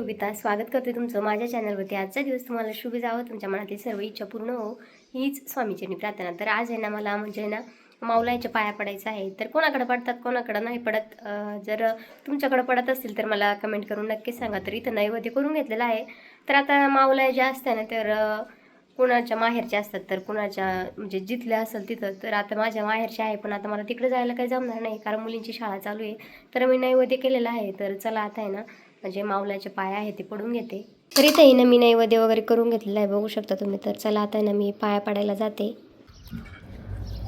योगिता स्वागत करते तुमचं माझ्या चॅनलवरती। आजचा दिवस तुम्हाला शुभ जावं, तुमच्या मनातील सर्व इच्छा पूर्ण हो हीच स्वामीचरणी प्रार्थना। तर आज आहे ना मला म्हणजे ना माऊलाच्या पाया पडायचं आहे। तर कोणाकडे पडतात कोणाकडे नाही पडत, जर तुमच्याकडे पडत असतील तर मला कमेंट करून नक्की सांगा। तर इथं नैवेद्य करून घेतलेला आहे। तर आता माऊला जे असते ना तर कुणाच्या माहेरच्या असतात, तर कुणाच्या म्हणजे जिथल्या असेल तिथं। तर आता माझ्या माहेरच्या आहे, पण आता मला तिकडे जायला काही जमणार नाही कारण मुलींची शाळा चालू आहे। तर मी नैवेद्य केलेला आहे। तर चला आता आहे ना म्हणजे माऊलाचे पाय आहे ते पडून घेते। तर इथंही ना मी नैवेद्य वगैरे करून घेतलेला आहे, बघू शकता तुम्ही। तर चला आता ना मी पाया पडायला जाते।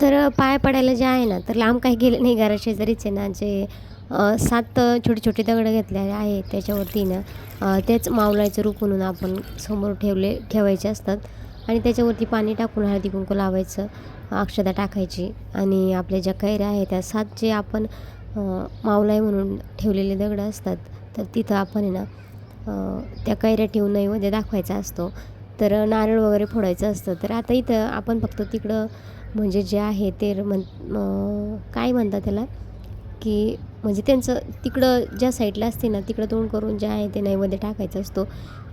तर पाया पडायला जे आहे ना तर लांब काही गेले नाही, घराशेजारीच आहे ना जे 7 छोटे छोटे दगड घेतलेले आहे त्याच्यावरती ना तेच माऊलाचं रूप म्हणून आपण समोर ठेवायचे असतात आणि त्याच्यावरती पाणी टाकून हळदी कुंकू लावायचं, अक्षता टाकायची आणि आपल्या ज्या कैऱ्या आहेत त्या 7 जे आपण माऊलाई म्हणून ठेवलेले दगड असतात तर तिथं आपण आहे ना त्या कैऱ्या ठेवून नैवेद्य दाखवायचा असतो। तर नारळ वगैरे फोडायचं असतं। तर आता इथं आपण फक्त तिकडं म्हणजे जे आहे ते काय म्हणतात त्याला, की म्हणजे त्यांचं तिकडं ज्या साईडला असते ना तिकडं तोंड करून जे आहे ते नैवेद्य टाकायचा असतो,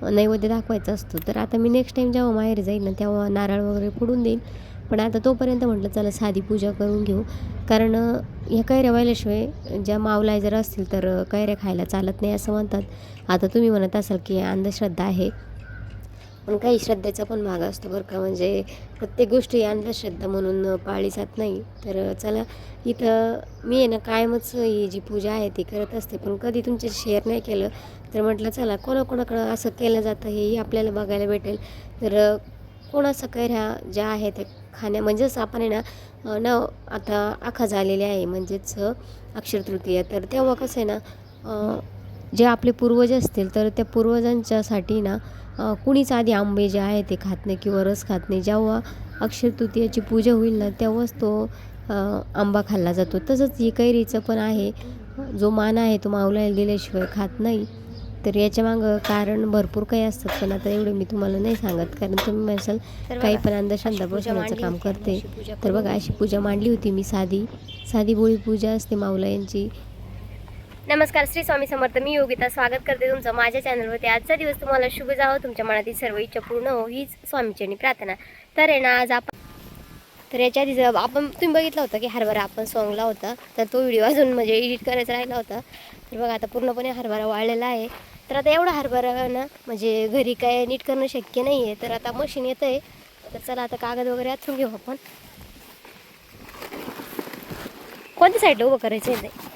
नैवेद्य दाखवायचा असतो। तर आता मी नेक्स्ट टाईम जेव्हा माहेर जाईल ना तेव्हा नारळ वगैरे फोडून देईल, पण आता तोपर्यंत म्हटलं चला साधी पूजा करून घेऊ। कारण ह्या कैऱ्या वाहिल्याशिवाय ज्या माऊला जर असतील तर कैऱ्या खायला चालत नाही असं म्हणतात। आता तुम्ही म्हणत असाल की अंधश्रद्धा आहे, पण काही श्रद्धेचा पण भाग असतो बरं का। म्हणजे प्रत्येक गोष्टी अंधश्रद्धा म्हणून पाळली जात नाही। तर चला इथं मी आहे ना कायमच ही जी पूजा आहे ती करत असते, पण कधी तुमच्याशी शेअर नाही केलं। तर म्हटलं चला कोणाकोणाकडं असं केलं जातं हेही आपल्याला बघायला भेटेल। तर कोणाचं कैऱ्या ज्या आहेत त्या खाण्या म्हणजेच आपण आहे ना आता आखा झालेले आहे म्हणजेच अक्षय तृतीया। तर तेव्हा कसं आहे ना जे आपले पूर्वज असतील तर त्या पूर्वजांच्यासाठी ना कुणीच आधी आंबे जे आहे ते खात नाही किंवा रस खात नाही। जेव्हा अक्षय तृतीयाची पूजा होईल ना तेव्हाच तो आंबा खाल्ला जातो। तसंच ही कैरीचं पण आहे, जो मान आहे तो माऊलाला दिल्याशिवाय खात नाही। तर याच्यामागं कारण भरपूर काही असतात, पण आता एवढं मी तुम्हाला नाही सांगत कारण तुम्ही म्हणसाल काही पण अंधश्रद्धा बसवण्याचं काम करते। तर बघा अशी पूजा मांडली होती मी, साधी भोळी पूजा असते माऊला यांची। नमस्कार, श्री स्वामी समर्थ। मी योगिता स्वागत करते तुमचं माझ्या चॅनलवरती। आजचा दिवस तुम्हाला शुभ जावं, तुमच्या मनातील सर्व इच्छा पूर्ण हो हीच स्वामीचरणी प्रार्थना। तर आहे ना आज आपण तर याच्या आधी आपण तुम्ही बघितलं होतं की हरभरा आपण सोंगला होता, तर तो व्हिडिओ अजून म्हणजे एडिट करायचा राहिला होता। तर बघा आता पूर्णपणे हरभरा वाळलेला आहे। तर आता एवढा हरभरा ना म्हणजे घरी काय नीट करणं शक्य नाही आहे, तर आता मशीन येतं आहे। तर चला आता कागद वगैरे आचून घेऊ आपण। कोणत्या साईडला उभं करायचं आहे ते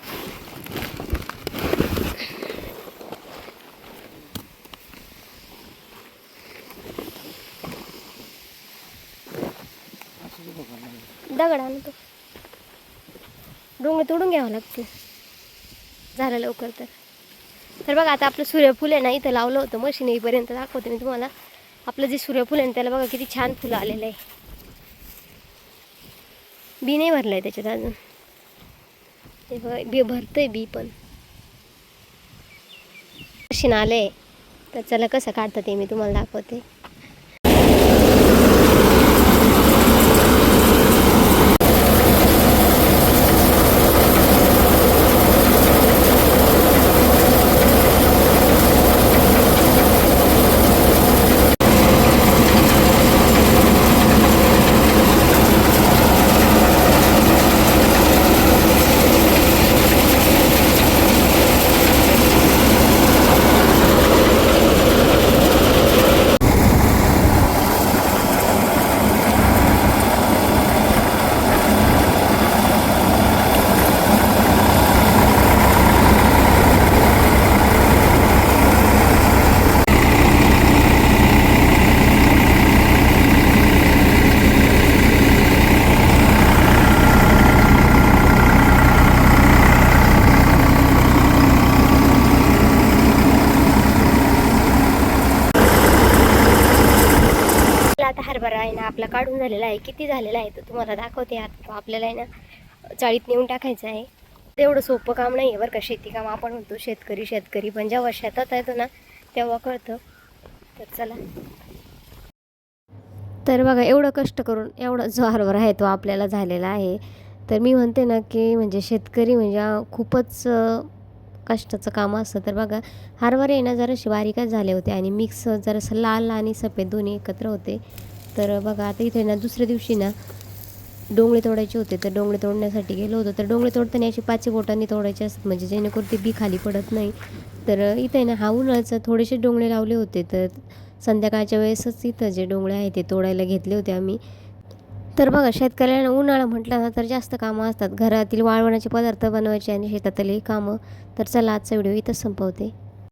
दगड आणतो, डोंगर तोडून घ्यावं लागते झालं लवकर। तर बघा आता आपलं सूर्यफूल आहे ना इथं लावलं होतं, मशीन येईपर्यंत दाखवते मी तुम्हाला। आपलं जे सूर्यफूल आहे त्याला बघा किती छान फुलं आलेलं आहे, बी नाही भरलं आहे त्याच्यात अजून, ते बघा बी भरतंय बी पण। मशीन आले तर चला कसं काढतं ते मी तुम्हाला दाखवते। आता हरभरा आहे ना आपला काढून झालेला आहे, किती झालेला आहे तर तुम्हाला दाखवते। आता आपल्याला आहे ना चाळीत नेऊन टाकायचं आहे। तेवढं सोपं काम नाही आहे बरं का, शेती काम आपण म्हणतो शेतकरी, पण जेव्हा शेतात येतो ना तेव्हा कळतं। तर चला तर बघा एवढं कष्ट करून एवढा जो हरभरा आहे तो आपल्याला झालेला आहे। तर मी म्हणते ना की म्हणजे शेतकरी म्हणजे खूपच कष्टाचं काम असतं. तर बघा हरभरे आहे ना जरासे बारीकच झाले होते आणि मिक्स जरासं लाल आणि सफेद दोन्ही एकत्र होते. तर बघा आता इथे ना दुसऱ्या दिवशी ना डोंगळे तोडायचे होते, तर डोंगळे तोडण्यासाठी गेलो होतो. तर डोंगळे तोडताना अशी 5 बोटांनी तोडायचे असतात म्हणजे जेणेकरून ते बी खाली पडत नाही. तर इथे ना हा उन्हाळ्याचं थोडेसे डोंगळे लावले होते. तर संध्याकाळच्या वेळेसच इथं जे डोंगळे आहेत ते तोडायला घेतले होते आम्ही. तर बघा शेतकऱ्यांना उन्हाळा म्हटलं ना तर जास्त कामं असतात. घरातील वाळवणाचे पदार्थ बनवायचे आणि शेतातली कामं. तर चला आजचा व्हिडिओ इथंच संपवते.